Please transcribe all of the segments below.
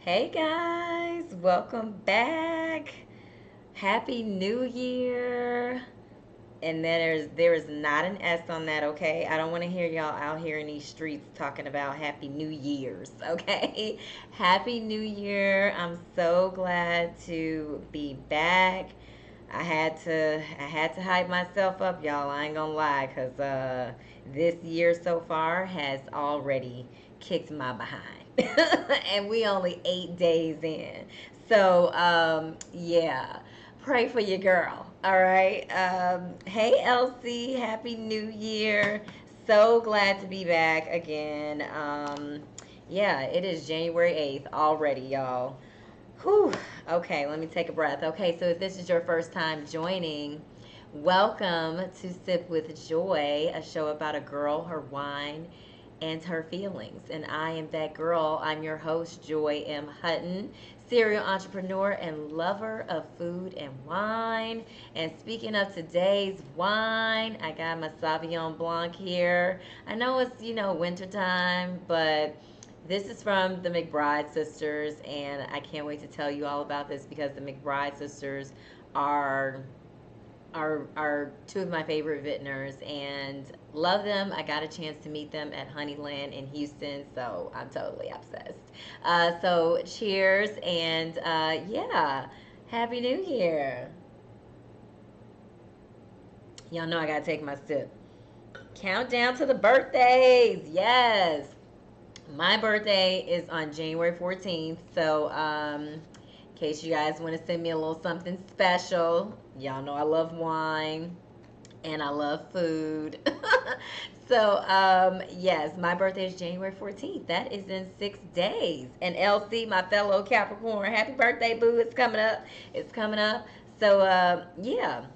Hey guys, welcome back. Happy New Year. And there is not an S on that, okay? I don't want to hear y'all out here in these streets talking about Happy New Year's, okay? Happy New Year. I'm so glad to be back. I had to hype myself up, y'all. I ain't gonna lie, cause this year so far has already kicked my behind, and we only 8 days in. So yeah, pray for your girl. All right. Hey Elsie, happy New Year. So glad to be back again. Yeah, it is January 8th already, y'all. Whew. Okay, let me take a breath. Okay, so if this is your first time joining, welcome to Sip with Joy, a show about a girl, her wine, and her feelings. And I am that girl. I'm your host, Joy M. Hutton, serial entrepreneur and lover of food and wine. And speaking of today's wine, I got my Sauvignon Blanc here. I know it's, wintertime, but this is from the McBride sisters, and I can't wait to tell you all about this because the McBride sisters are are two of my favorite vintners and love them. I got a chance to meet them at Honeyland in Houston, so I'm totally obsessed. So cheers, and yeah, Happy New Year. Y'all know I gotta take my sip. Countdown to the birthdays. Yes. My birthday is on January 14th, so in case you guys want to send me a little something special, y'all know I love wine and I love food. So, yes, my birthday is January 14th. That is in 6 days. And LC, my fellow Capricorn, happy birthday, boo. It's coming up. It's coming up. So, yeah.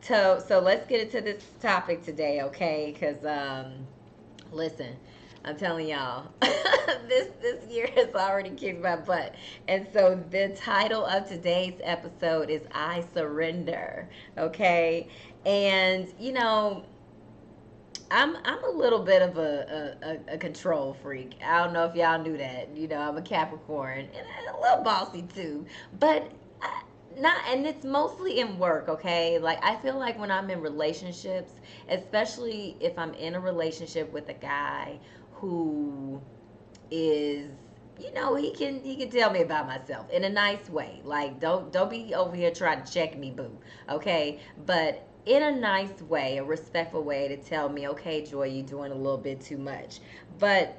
So let's get into this topic today, okay? Because, listen, I'm telling y'all, this year has already kicked my butt. And so the title of today's episode is I Surrender. Okay? And I'm a little bit of a control freak. I don't know if y'all knew that. I'm a Capricorn and a little bossy too. But not, and it's mostly in work, okay? Like I feel like when I'm in relationships, especially if I'm in a relationship with a guy who is, he can tell me about myself in a nice way. Like don't be over here trying to check me, boo. Okay? But in a nice way, a respectful way to tell me, okay, Joy, you're doing a little bit too much. But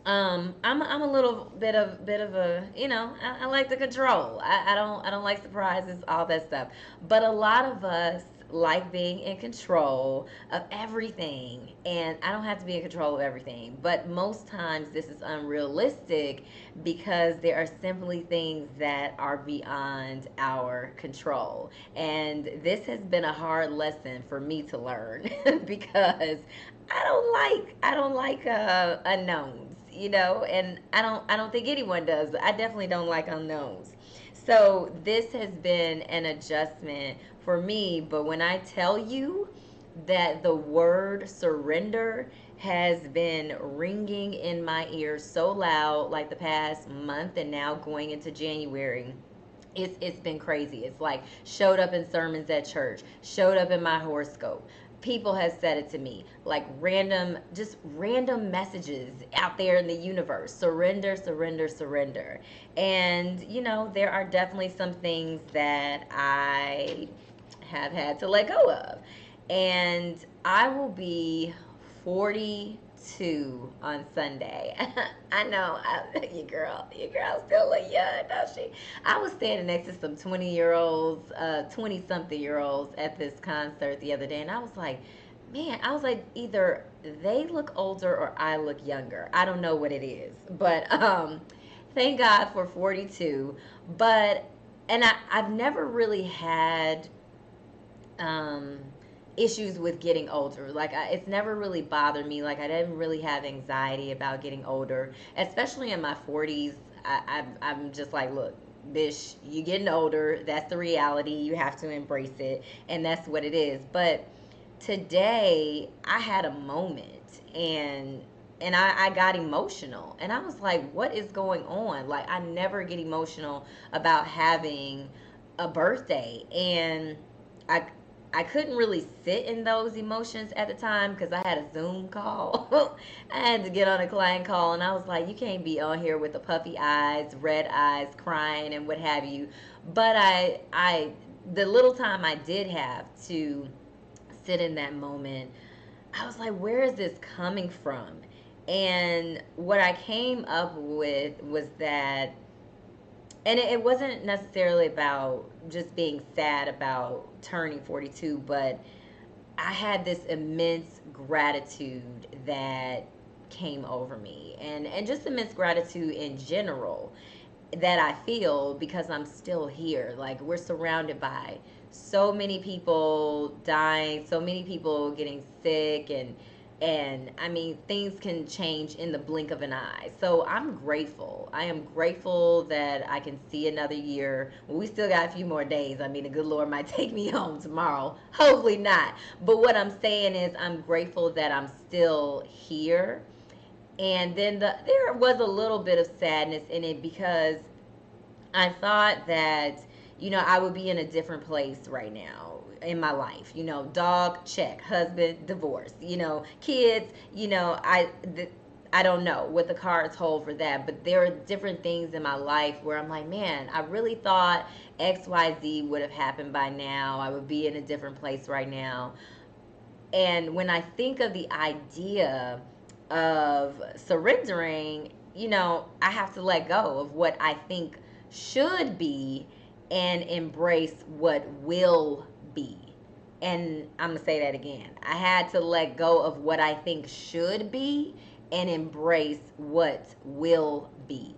I'm a little bit of a, I like the control. I don't like surprises, all that stuff. But a lot of us like being in control of everything, and I don't have to be in control of everything. But most times this is unrealistic because there are simply things that are beyond our control. And this has been a hard lesson for me to learn because I don't like unknowns, and I don't think anyone does, but I definitely don't like unknowns. So this has been an adjustment for me, but when I tell you that the word surrender has been ringing in my ears so loud like the past month and now going into January, it's been crazy. It's like showed up in sermons at church, showed up in my horoscope. People have said it to me, like just random messages out there in the universe. Surrender, surrender, surrender. And there are definitely some things that I have had to let go of. And I will be 42 42 on Sunday. I know, your girl still look young, don't she? I was standing next to some 20-year-olds, 20 something year olds at this concert the other day, and I was like, man, I was like, either they look older or I look younger. I don't know what it is, but thank God for 42. But and I've never really had um, issues with getting older. Like it's never really bothered me. Like I didn't really have anxiety about getting older, especially in my 40s. I'm just like, look, bitch, you getting older. That's the reality. You have to embrace it, and that's what it is. But today, I had a moment, and I got emotional, and I was like, what is going on? Like I never get emotional about having a birthday, and I I couldn't really sit in those emotions at the time because I had a Zoom call. I had to get on a client call, and I was like, you can't be on here with the puffy eyes, red eyes, crying, and what have you. But the little time I did have to sit in that moment, I was like, where is this coming from? And what I came up with was that, and it wasn't necessarily about just being sad about turning 42, but I had this immense gratitude that came over me, and just immense gratitude in general that I feel because I'm still here. Like we're surrounded by so many people dying, so many people getting sick, and I mean things can change in the blink of an eye. So I'm grateful. I am grateful that I can see another year. Well, we still got a few more days. I mean, the good Lord might take me home tomorrow. Hopefully not. But what I'm saying is I'm grateful that I'm still here. And then there was a little bit of sadness in it because I thought that, I would be in a different place right now in my life. Dog, check. Husband, divorce. Kids, I don't know what the cards hold for that, but there are different things in my life where I'm like, man, I really thought XYZ would have happened by now. I would be in a different place right now. And when I think of the idea of surrendering, I have to let go of what I think should be and embrace what will be. And I'm going to say that again. I had to let go of what I think should be and embrace what will be.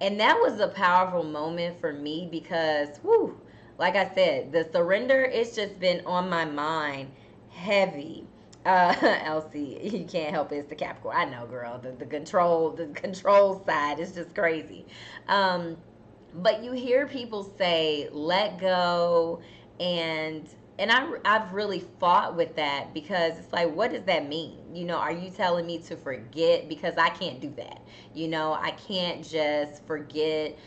And that was a powerful moment for me because, whew, like I said, the surrender, it's just been on my mind heavy. Elsie, you can't help it. It's the Capricorn. I know, girl. The control side is just crazy. Um, but you hear people say let go, and I've really fought with that because it's like, what does that mean? Are you telling me to forget? Because I can't do that. I can't just forget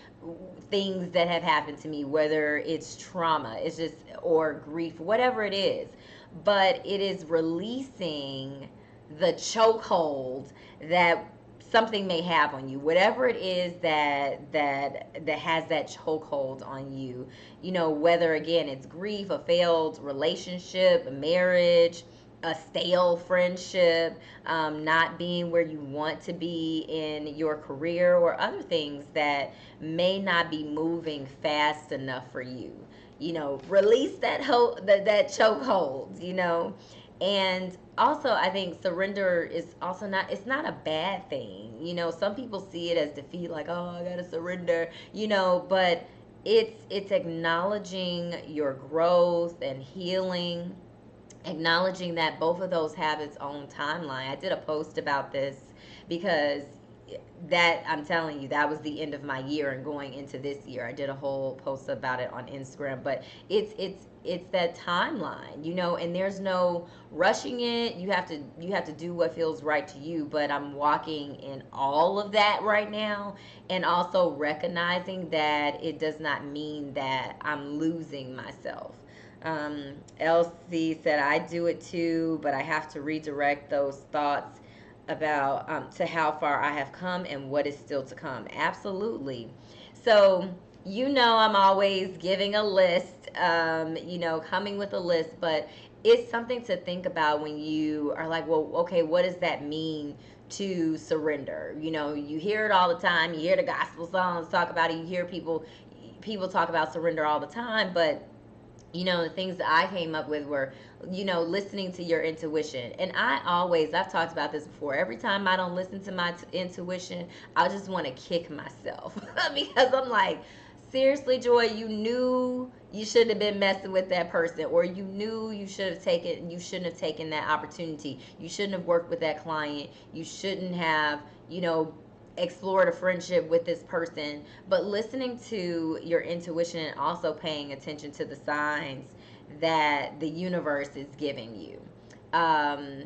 things that have happened to me, whether it's trauma, it's just, or grief, whatever it is. But it is releasing the chokehold that something may have on you, whatever it is that has that chokehold on you. Whether again it's grief, a failed relationship, a marriage, a stale friendship, not being where you want to be in your career, or other things that may not be moving fast enough for you. Release that chokehold. And also, I think surrender is also not, it's not a bad thing. Some people see it as defeat, like, oh, I gotta surrender, but it's acknowledging your growth and healing, acknowledging that both of those have its own timeline. I did a post about this because that, I'm telling you, that was the end of my year and going into this year. I did a whole post about it on Instagram, but it's that timeline, and there's no rushing it. You have to do what feels right to you, but I'm walking in all of that right now, and also recognizing that it does not mean that I'm losing myself. Elsie said, I do it too, but I have to redirect those thoughts about to how far I have come and what is still to come. Absolutely. So, I'm always giving a list, coming with a list, but it's something to think about when you are like, well, okay, what does that mean to surrender. You know, you hear it all the time. You hear the gospel songs talk about it. You hear people talk about surrender all the time, but you know, the things that I came up with were, you know, listening to your intuition. And I've talked about this before. Every time I don't listen to my intuition, I just want to kick myself because I'm like, seriously, Joy, you knew you shouldn't have been messing with that person, or you knew you shouldn't have taken that opportunity. You shouldn't have worked with that client. You shouldn't have, you know, explored a friendship with this person. But listening to your intuition and also paying attention to the signs that the universe is giving you. Um,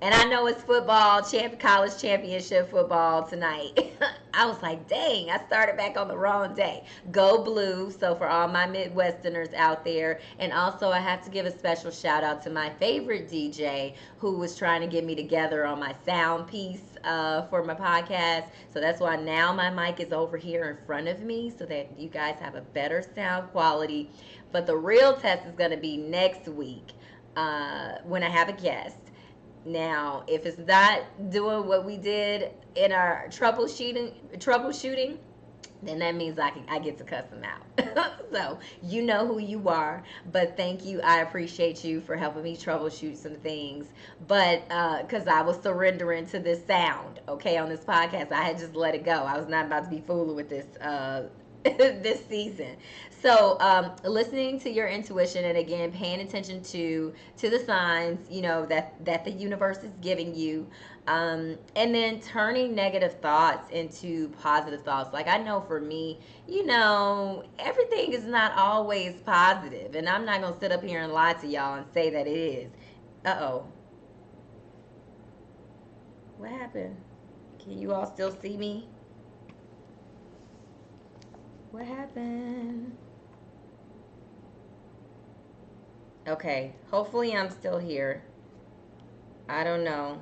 and I know it's college championship football tonight. I was like, dang, I started back on the wrong day. Go blue. So for all my Midwesterners out there. And also I have to give a special shout out to my favorite DJ who was trying to get me together on my sound piece for my podcast. So that's why now my mic is over here in front of me so that you guys have a better sound quality. But the real test is going to be next week when I have a guest. Now, if it's not doing what we did in our troubleshooting, then that means I get to cuss them out. So you know who you are, but thank you. I appreciate you for helping me troubleshoot some things. But because I was surrendering to this sound, okay, on this podcast, I had just let it go. I was not about to be fooling with this this season. So listening to your intuition, and again paying attention to the signs, you know, that the universe is giving you, and then turning negative thoughts into positive thoughts. Like I know for me, you know, everything is not always positive, and I'm not gonna sit up here and lie to y'all and say that it is. Uh-oh, what happened? Can you all still see me? What happened? Okay, hopefully I'm still here. I don't know.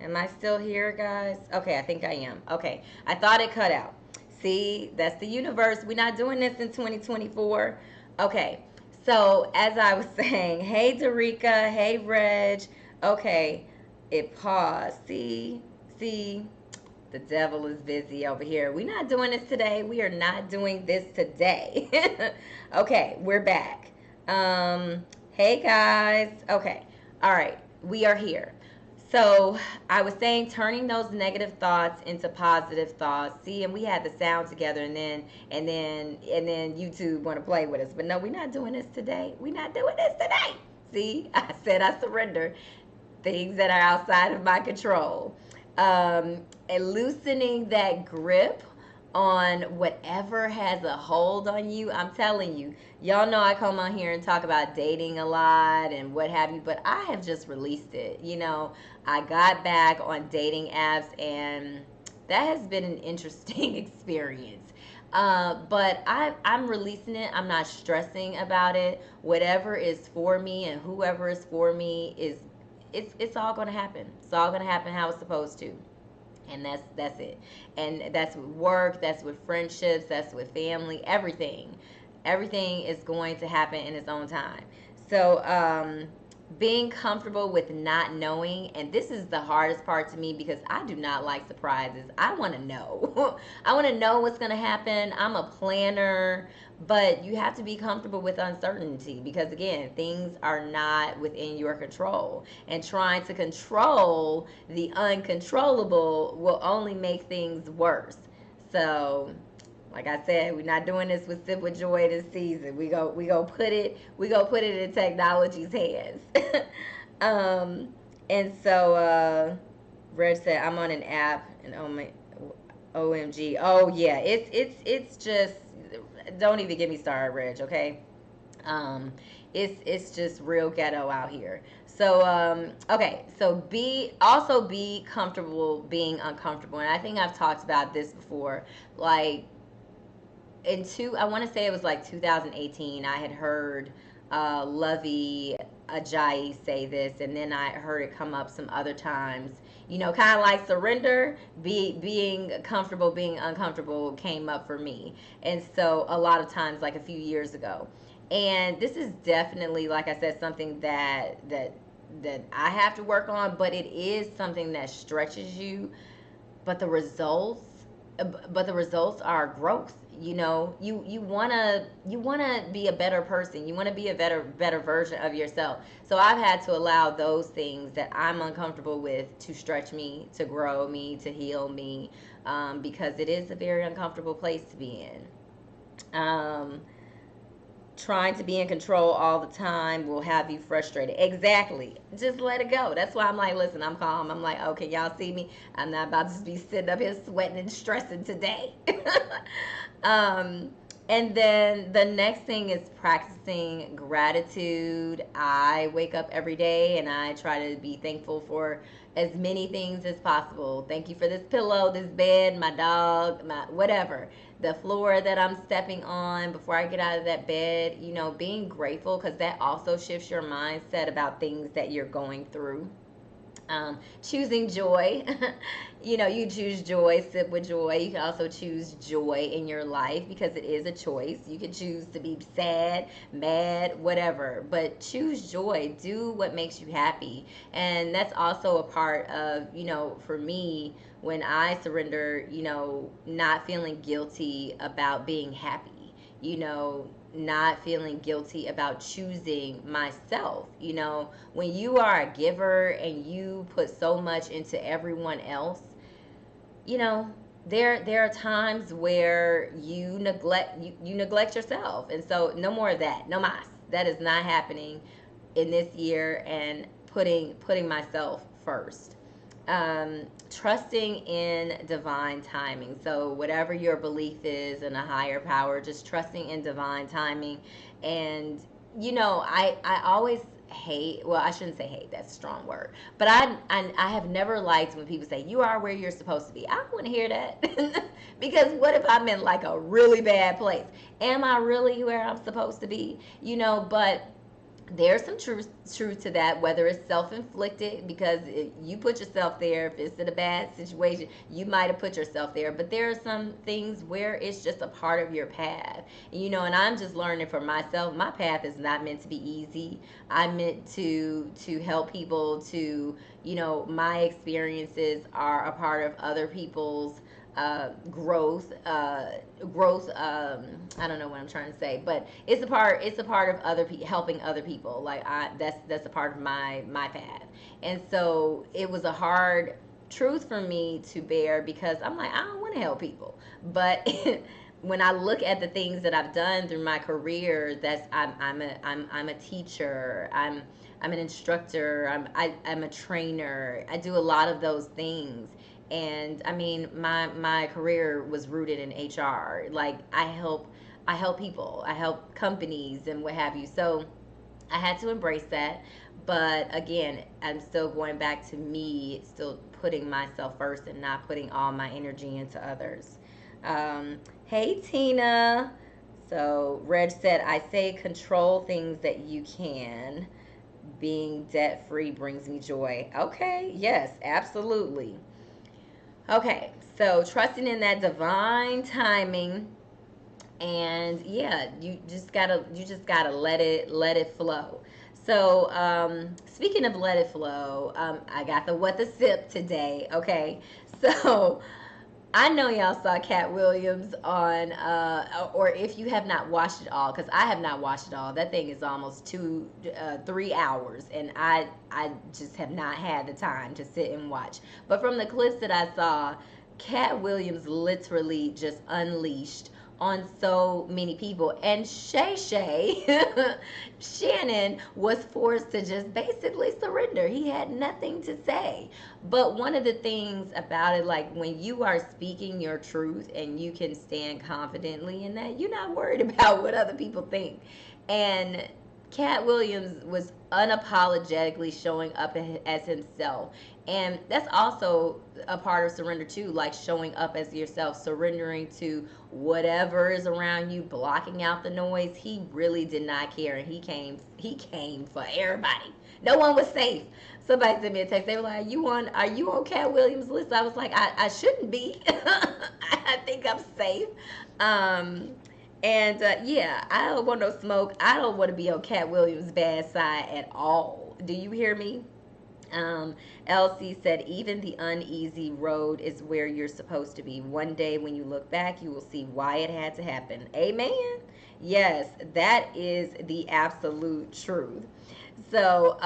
Am I still here, guys? Okay, I think I am. Okay, I thought it cut out. See, that's the universe. We're not doing this in 2024. Okay, so as I was saying, hey, Darica, hey, Reg. Okay, it paused. See, the devil is busy over here. We're not doing this today. We are not doing this today. Okay, we're back. Hey guys. Okay. All right. We are here. So I was saying turning those negative thoughts into positive thoughts. See, and we had the sound together, and then YouTube want to play with us. But no, we're not doing this today. We're not doing this today. See, I said I surrender things that are outside of my control. And loosening that grip on whatever has a hold on you. I'm telling you, y'all know I come on here and talk about dating a lot and what have you, but I have just released it. You know, I got back on dating apps, and that has been an interesting experience. But I'm releasing it. I'm not stressing about it. Whatever is for me and whoever is for me is it's all gonna happen. It's all gonna happen how it's supposed to. And that's it. And that's with work, that's with friendships, that's with family, everything is going to happen in its own time. So being comfortable with not knowing, and this is the hardest part to me because I do not like surprises. I want to know. I want to know what's going to happen. I'm a planner, but you have to be comfortable with uncertainty because again, things are not within your control, and trying to control the uncontrollable will only make things worse. So like I said, we're not doing this with Sip with Joy this season. We go put it in technology's hands. um, and so Reg said I'm on an app, and oh my, OMG, oh yeah, it's just, don't even get me started, Reg. Okay, it's just real ghetto out here. So okay, so be comfortable being uncomfortable, and I think I've talked about this before, like I want to say it was like 2018. I had heard Lovey Ajayi say this, and then I heard it come up some other times. You know, kind of like surrender, being comfortable, being uncomfortable came up for me, and so a lot of times, like a few years ago. And this is definitely, like I said, something that I have to work on, but it is something that stretches you. But the results are growth. You know, you wanna be a better person. You wanna be a better version of yourself. So I've had to allow those things that I'm uncomfortable with to stretch me, to grow me, to heal me, because it is a very uncomfortable place to be in. Trying to be in control all the time will have you frustrated. Exactly. Just let it go. That's why I'm like, listen, I'm calm. I'm like, okay, y'all see me? I'm not about to be sitting up here sweating and stressing today. um, and then the next thing is practicing gratitude. I wake up every day and I try to be thankful for as many things as possible. Thank you for this pillow, this bed, my dog, my whatever, the floor that I'm stepping on before I get out of that bed. You know, being grateful, because that also shifts your mindset about things that you're going through. Choosing joy. You know, you choose joy, sip with joy. You can also choose joy in your life because it is a choice. You can choose to be sad, mad, whatever, but choose joy. Do what makes you happy. And that's also a part of, you know, for me, when I surrender, you know, not feeling guilty about being happy, you know, not feeling guilty about choosing myself. You know, when you are a giver and you put so much into everyone else, you know, there are times where you neglect yourself. And so no more of that. No mas. That is not happening in this year, and putting myself first. Trusting in divine timing. So whatever your belief is in a higher power, just trusting in divine timing. And you know, I always hate, well, I shouldn't say hate, that's a strong word, but I have never liked when people say you are where you're supposed to be. I don't want to hear that. Because what if I'm in like a really bad place? Am I really where I'm supposed to be? You know, but there's some truth to that, whether it's self-inflicted because you put yourself there. If it's in a bad situation, you might have put yourself there, but there are some things where it's just a part of your path, you know. And I'm just learning for myself, my path is not meant to be easy. I'm meant to help people, to, you know, my experiences are a part of other people's growth. Growth. I don't know what I'm trying to say, but it's a part. It's a part of helping other people. Like that's a part of my path. And so it was a hard truth for me to bear because I'm like, I don't want to help people, but when I look at the things that I've done through my career, I'm a teacher. I'm an instructor. I'm a trainer. I do a lot of those things. And I mean, my career was rooted in HR. Like I help people, I help companies and what have you. So I had to embrace that. But again, I'm still going back to me, still putting myself first and not putting all my energy into others. Hey, Tina. So, Reg said, I say control things that you can. Being debt free brings me joy. Okay, yes, absolutely. Okay, so trusting in that divine timing, and yeah, you just gotta let it flow. So speaking of let it flow, I got the what the sip today. Okay, so I know y'all saw Cat Williams on, or if you have not watched it all, because I have not watched it all. That thing is almost 3 hours, and I just have not had the time to sit and watch. But from the clips that I saw, Cat Williams literally just unleashed on so many people. And Shay Shay, Shannon, was forced to just basically surrender. He had nothing to say. But one of the things about it, like when you are speaking your truth and you can stand confidently in that, you're not worried about what other people think. And Cat Williams was unapologetically showing up as himself. And that's also a part of surrender too, like showing up as yourself, surrendering to whatever is around you, blocking out the noise. He really did not care, and he came for everybody. No one was safe. Somebody sent me a text. They were like, are you on Cat Williams' list? I was like, I shouldn't be. I think I'm safe. Um And yeah, I don't want no smoke. I don't want to be on Cat Williams' bad side at all. Do you hear me? Um, LC said, even the uneasy road is where you're supposed to be. One day when you look back, you will see why it had to happen. Amen. Yes, that is the absolute truth. So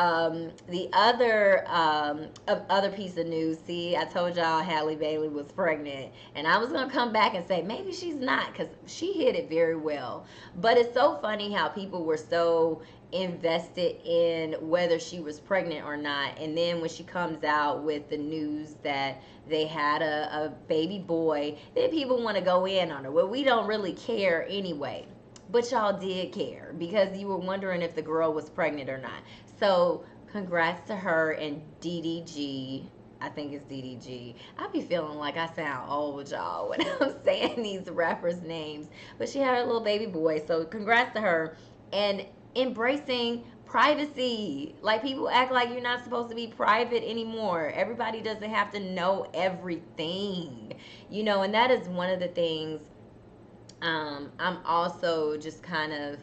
the other piece of news. See, I told y'all Halle Bailey was pregnant, and I was gonna come back and say maybe she's not because she hit it very well. But it's so funny how people were so invested in whether she was pregnant or not, and then when she comes out with the news that they had a baby boy, then people want to go in on her. Well, we don't really care anyway. But y'all did care because you were wondering if the girl was pregnant or not. So, congrats to her and DDG. I think it's DDG. I be feeling like I sound old, y'all, when I'm saying these rappers' names. But she had a little baby boy. So, congrats to her. And embracing privacy. Like, people act like you're not supposed to be private anymore. Everybody doesn't have to know everything. And that is one of the things I'm also just kind of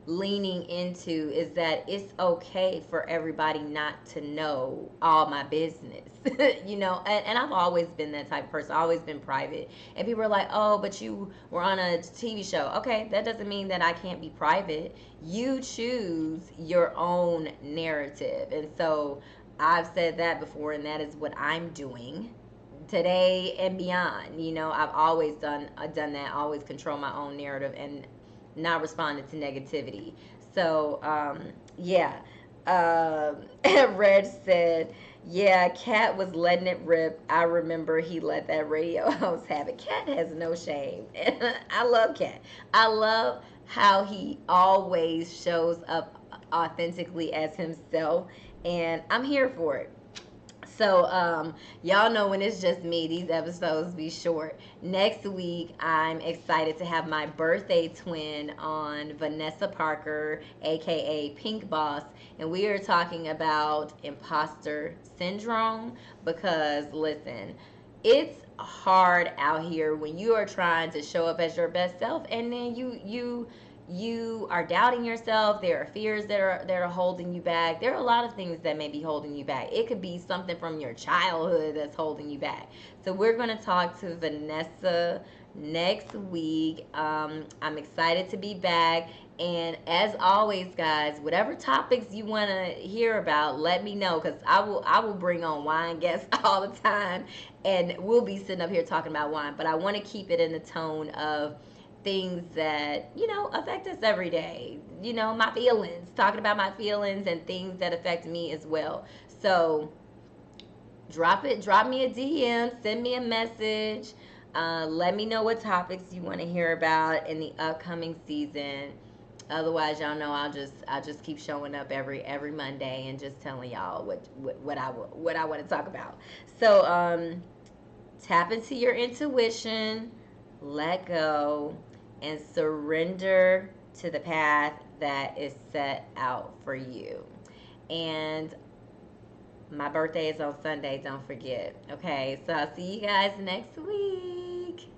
leaning into is that it's okay for everybody not to know all my business. And I've always been that type of person. I've always been private. And people are like, oh, but you were on a TV show. Okay, that doesn't mean that I can't be private. You choose your own narrative. And so I've said that before, and that is what I'm doing today and beyond. I've always done that. Always control my own narrative and not responded to negativity. So yeah. Reg said, yeah, Cat was letting it rip. I remember he let that radio host have it. Cat has no shame. I love Cat. I love how he always shows up authentically as himself, and I'm here for it. So, y'all know when it's just me, these episodes be short. Next week, I'm excited to have my birthday twin on, Vanessa Parker, aka Pink Boss, and we are talking about imposter syndrome. Because, listen, it's hard out here when you are trying to show up as your best self, and then you are doubting yourself. There are fears that are holding you back. There are a lot of things that may be holding you back. It could be something from your childhood that's holding you back. So we're going to talk to Vanessa next week. I'm excited to be back. And as always, guys, whatever topics you want to hear about, let me know, because I will bring on wine guests all the time, and we'll be sitting up here talking about wine. But I want to keep it in the tone of things that affect us every day. My feelings, talking about my feelings and things that affect me as well. So drop me a DM, send me a message. Let me know what topics you want to hear about in the upcoming season. Otherwise, y'all know I'll just keep showing up every Monday and just telling y'all what I want to talk about. So tap into your intuition, let go, and surrender to the path that is set out for you. And my birthday is on Sunday, don't forget. Okay, so I'll see you guys next week.